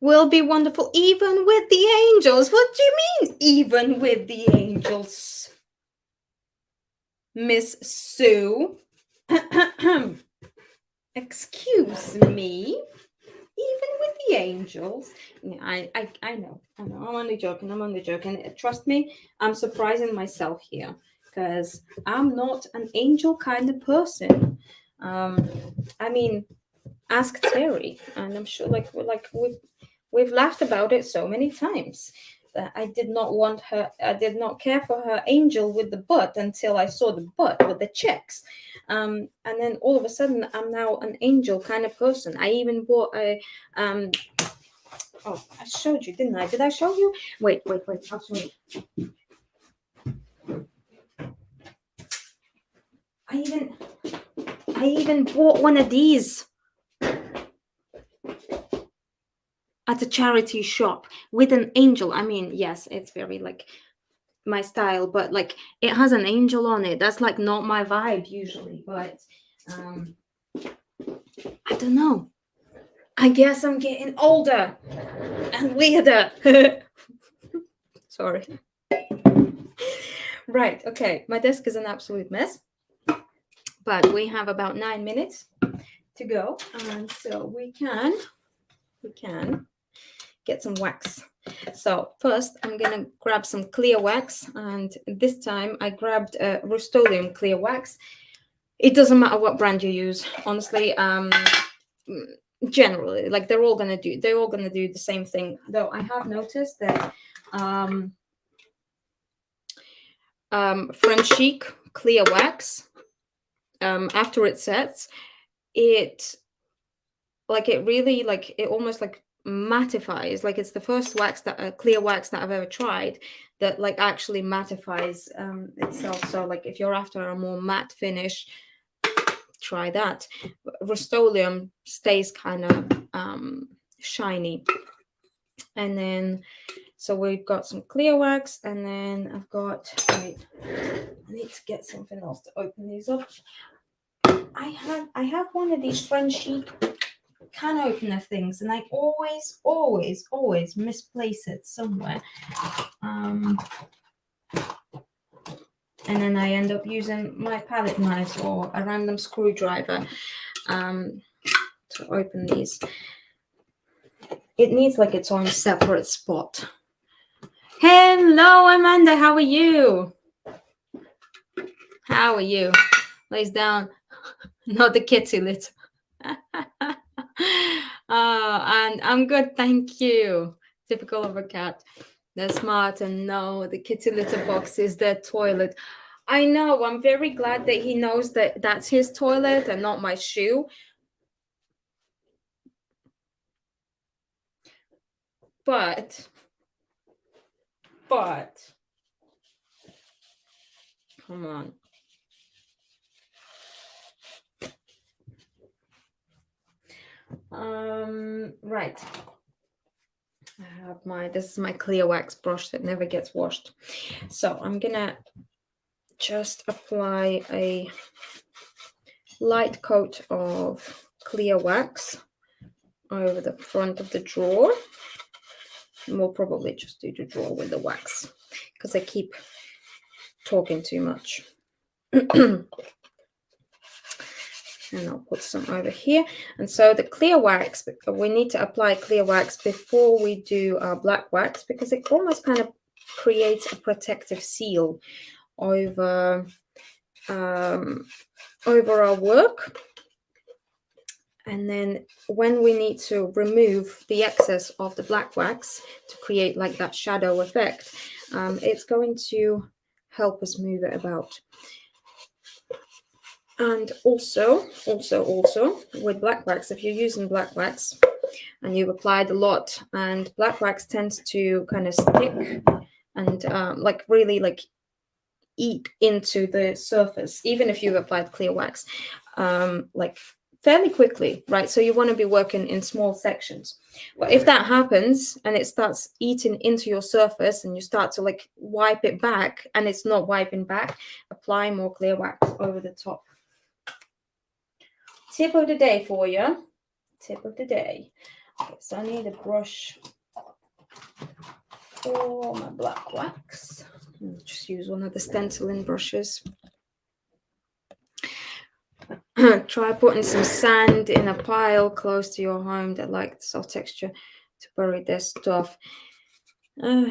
Will be wonderful even with the angels. What do you mean, even with the angels? Miss Sue? Excuse me? Even with the angels? Yeah, I know. I'm only joking. Trust me, I'm surprising myself here because I'm not an angel kind of person. I mean, ask Terry, and I'm sure we've laughed about it so many times that I did not care for her angel with the butt until I saw the butt with the checks. And then all of a sudden I'm now an angel kind of person. I even bought a oh, I showed you, didn't I? Did I show you? Wait, I'll show you. I even bought one of these at a charity shop with an angel. I mean, yes, it's very like my style, but like it has an angel on it. That's like not my vibe usually, but I don't know. I guess I'm getting older and weirder. Sorry. Right, okay. My desk is an absolute mess, but we have about 9 minutes to go, and so we can get some wax. So first I'm gonna grab some clear wax, and this time I grabbed Rust-Oleum clear wax. It doesn't matter what brand you use, honestly. Generally, like they're all gonna do the same thing, though I have noticed that French Chic clear wax, after it sets, it really it almost like mattifies. Like it's the first clear wax that I've ever tried that like actually mattifies itself. So like if you're after a more matte finish, try that. Rust-Oleum stays kind of shiny. And then so we've got some clear wax, and then I've got, wait, I need to get something else to open these up. I have one of these French Chic can opener things, and I always misplace it somewhere. And then I end up using my palette knives or a random screwdriver to open these. It needs like its own separate spot. Hello, Amanda. How are you? How are you? Lays down. Not the kitty litter. And I'm good, thank you. Typical of a cat. They're smart and know the kitty litter box is their toilet. I know. I'm very glad that he knows that that's his toilet and not my shoe. But come on. Right. I have this is my clear wax brush that never gets washed. So I'm gonna just apply a light coat of clear wax over the front of the drawer. And we'll probably just do the drawer with the wax because I keep talking too much. And I'll put some over here. And so the clear wax, we need to apply clear wax before we do our black wax because it almost kind of creates a protective seal over our work. And then when we need to remove the excess of the black wax to create like that shadow effect, it's going to help us move it about. And also with black wax, if you're using black wax and you've applied a lot, and black wax tends to kind of stick and like really like eat into the surface, even if you've applied clear wax, like fairly quickly, right? So you want to be working in small sections. But if that happens and it starts eating into your surface and you start to like wipe it back and it's not wiping back, apply more clear wax over the top. Tip of the day for you. Tip of the day. Okay, so I need a brush for my black wax. I'll just use one of the stenciling brushes. Try putting some sand in a pile close to your home that like the soft texture to bury their stuff. Maybe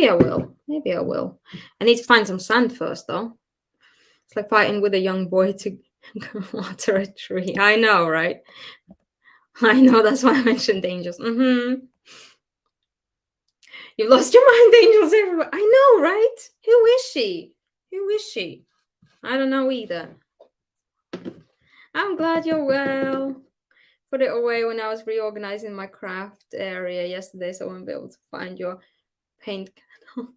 I will. Maybe I will. I need to find some sand first, though. It's like fighting with a young boy to water a tree. I know, right? I know. That's why I mentioned angels. You lost your mind, angels everywhere. I know, right? Who is she? Who is she? I don't know either. I'm glad you're well. Put it away when I was reorganizing my craft area yesterday, so I won't be able to find your paint candle.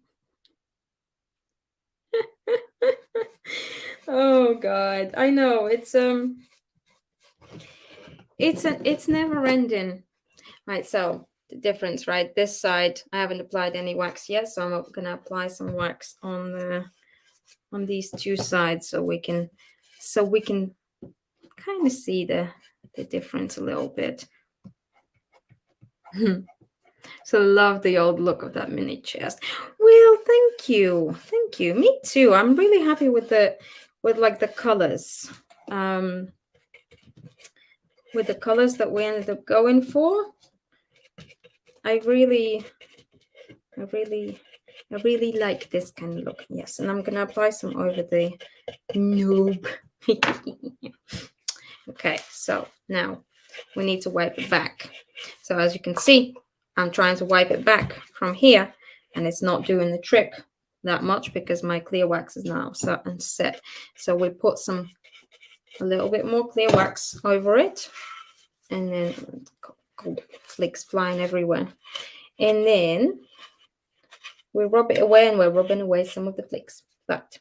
Oh God, I know it's never ending. Right, so the difference, right? This side I haven't applied any wax yet, so I'm gonna apply some wax on these two sides so we can kind of see the difference a little bit. So love the old look of that mini chest. Well, thank you. Me too. I'm really happy with the colors. With the colors that we ended up going for. I really like this kind of look. Yes, and I'm gonna apply some over the noob. Okay, so now we need to wipe it back. So as you can see, I'm trying to wipe it back from here, and it's not doing the trick that much because my clear wax is now set. So we put a little bit more clear wax over it, and then flakes flying everywhere. And then we rub it away, and we're rubbing away some of the flakes. But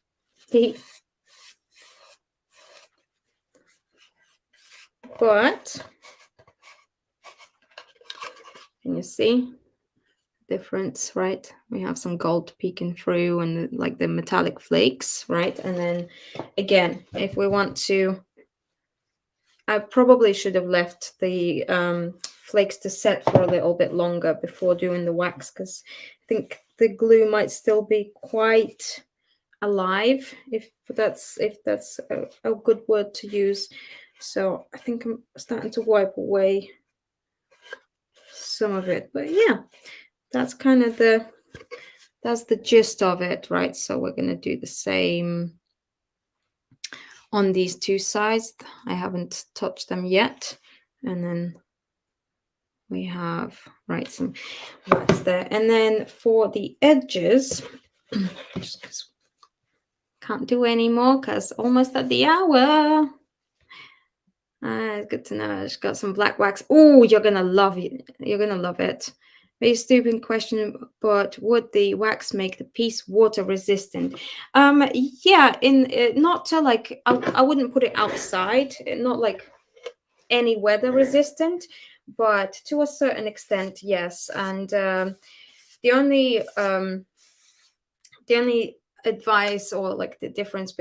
can you see the difference, right? We have some gold peeking through and the metallic flakes, right? And then again, if we want to, I probably should have left the flakes to set for a little bit longer before doing the wax, because I think the glue might still be quite alive, if that's a good word to use. So I think I'm starting to wipe away some of it, but yeah, that's kind of the gist of it, right? So we're going to do the same on these two sides. I haven't touched them yet, and then we have some wax there, and then for the edges just can't do any more because almost at the hour. Good to know. I just got some black wax. Oh, you're gonna love it. You're gonna love it. Very stupid question, but would the wax make the piece water resistant? Yeah, not to I wouldn't put it outside, not like any weather resistant, but to a certain extent, yes. And the only advice, or like the difference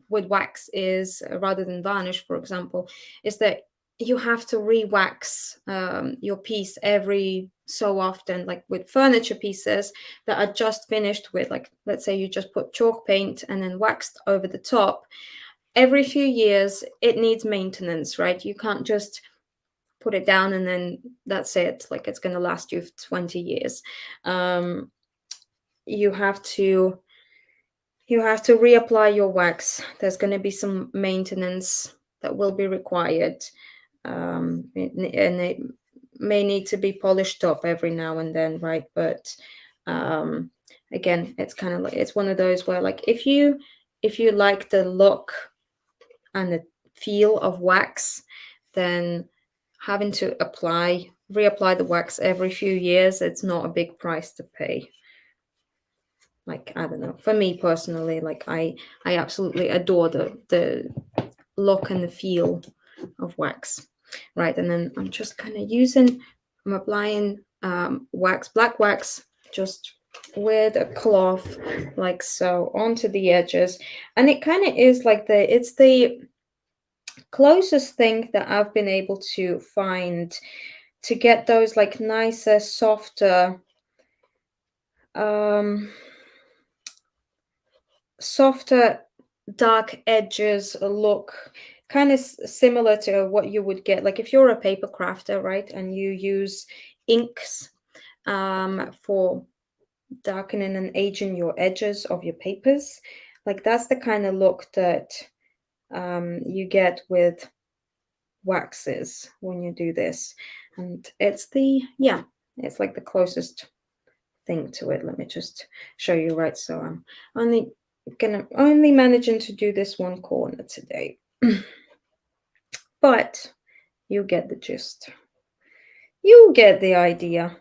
with wax is, rather than varnish, for example, is that you have to re-wax your piece every so often. Like with furniture pieces that are just finished with, like, let's say you just put chalk paint and then waxed over the top, every few years it needs maintenance, right? You can't just put it down and then that's it, like it's going to last you 20 years. You have to reapply your wax. There's going to be some maintenance that will be required, and it may need to be polished up every now and then, right? But again, it's kind of like, it's one of those where, like, if you like the look and the feel of wax, then having to reapply the wax every few years, it's not a big price to pay. Like, I don't know, for me personally, like I absolutely adore the look and the feel of wax, right? And then I'm just kind of I'm applying wax, black wax, just with a cloth like so onto the edges. And it kind of is like it's the closest thing that I've been able to find to get those like nicer, softer, um softer dark edges look, kind of similar to what you would get like if you're a paper crafter, right? And you use inks for darkening and aging your edges of your papers. Like that's the kind of look that you get with waxes when you do this. And it's it's like the closest thing to it. Let me just show you, right? So I'm only managing to do this one corner today. But you get the gist. You get the idea.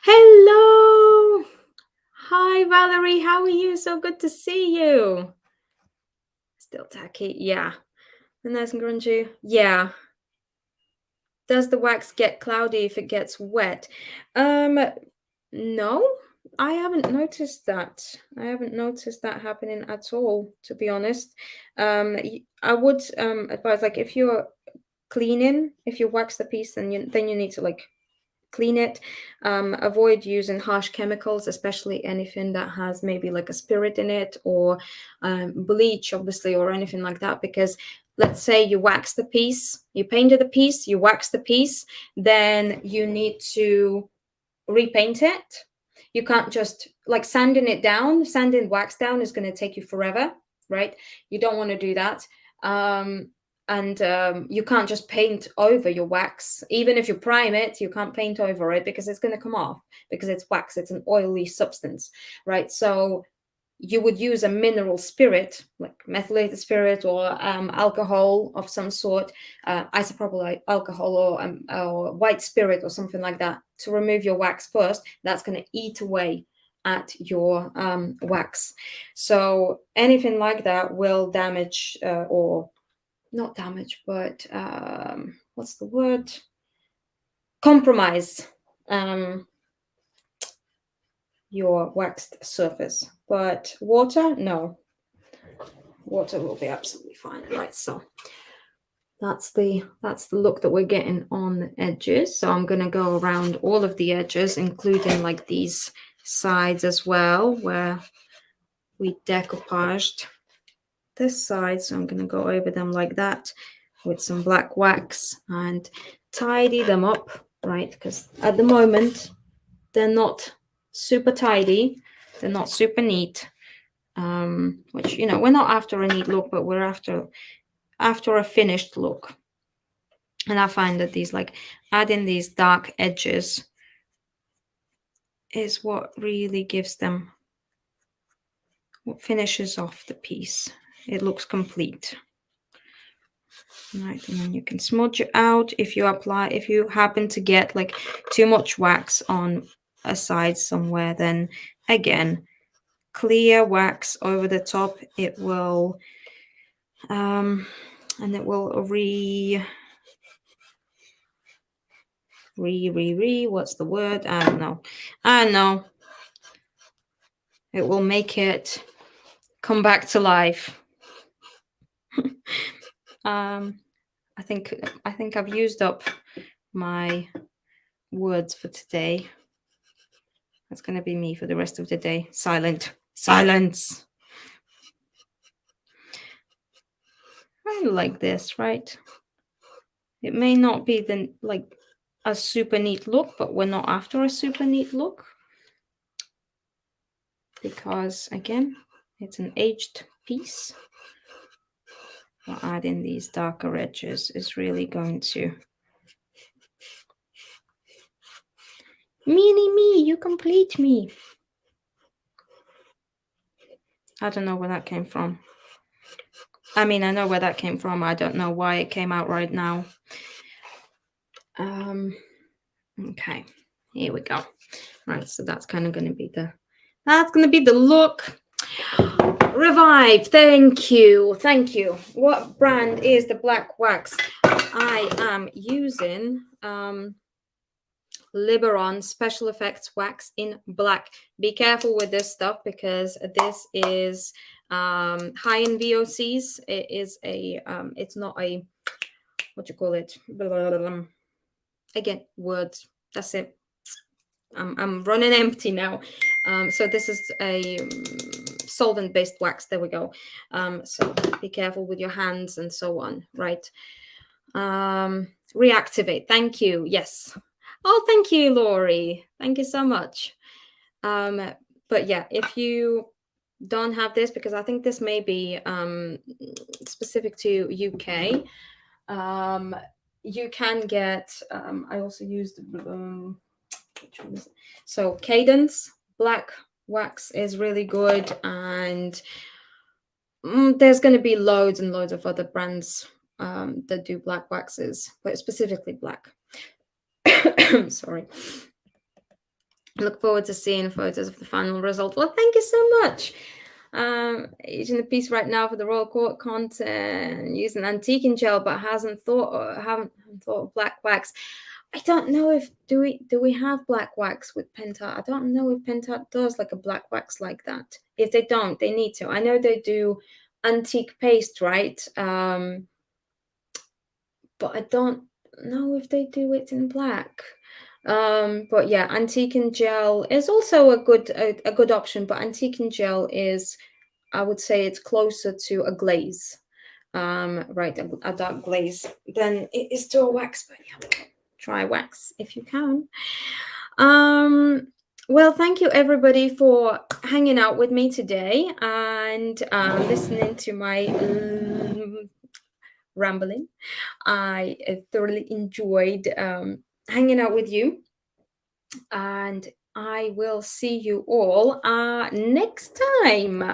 Hello. Hi, Valerie. How are you? So good to see you. Still tacky. Yeah. Nice and grungy. Yeah. Does the wax get cloudy if it gets wet? No, I haven't noticed that. I haven't noticed that happening at all, to be honest. I would advise, like, if you're cleaning, if you wax the piece, then you need to like clean it. Avoid using harsh chemicals, especially anything that has maybe like a spirit in it, or bleach, obviously, or anything like that, because let's say you wax the piece, you painted the piece, you wax the piece, then you need to repaint it. You can't just like sanding wax down is going to take you forever, right? You don't want to do that. And you can't just paint over your wax. Even if you prime it, you can't paint over it because it's going to come off, because it's wax, it's an oily substance, right? So you would use a mineral spirit, like methylated spirit, or alcohol of some sort, isopropyl alcohol, or white spirit or something like that, to remove your wax first. That's going to eat away at your wax. So anything like that will damage, or not damage, but what's the word? Compromise your waxed surface. But water, no. Water will be absolutely fine, right? So that's the look that we're getting on the edges. So I'm going to go around all of the edges, including like these sides as well, where we decoupaged this side. So I'm going to go over them like that with some black wax and tidy them up, right? Because at the moment they're not super tidy, they're not super neat. Which, you know, we're not after a neat look, but we're after a finished look. And I find that these, like, adding these dark edges is what really gives them, what finishes off the piece. It looks complete. Right, and then you can smudge it out if you happen to get like too much wax on a side somewhere, then again, clear wax over the top. It will and it will what's the word? I don't know. It will make it come back to life. I think I've used up my words for today. That's going to be me for the rest of the day. Silence. I like this, right? It may not be a super neat look, but we're not after a super neat look, because again, it's an aged piece. But adding these darker edges is really going to me, you complete me. I don't know where that came from. I mean, I know where that came from. I don't know why it came out right now. Okay. Here we go. Right, so that's kind of going to be the look. Revive, thank you. What brand is the black wax? I am using Liberon Special Effects Wax in black. Be careful with this stuff because this is high in VOCs. It is a it's not a, what you call it, again, words, that's it. I'm running empty now. So this is a solvent-based wax. There we go. So be careful with your hands and so on, right? Reactivate. Thank you. Yes. Oh, thank you, Laurie. Thank you so much. But yeah, if you don't have this, because I think this may be specific to UK, you can get, I also used, which one is it? So Cadence black wax is really good, and there's going to be loads and loads of other brands that do black waxes, but specifically black. Sorry. Look forward to seeing photos of the final result. Well, thank you so much. Using the piece right now for the Royal Court content, using antiquing gel, but haven't thought of black wax. I don't know if do we have black wax with Pentat. I don't know if Pentat does like a black wax like that. If they don't, they need to. I know they do antique paste, right? But I don't know if they do it in black. But yeah, antique and gel is also a good option, but antique and gel is, I would say, it's closer to a glaze, right, a dark glaze than it is to a wax. But yeah, try wax if you can. Well, thank you everybody for hanging out with me today and listening to my rambling. I thoroughly enjoyed hanging out with you, and I will see you all next time.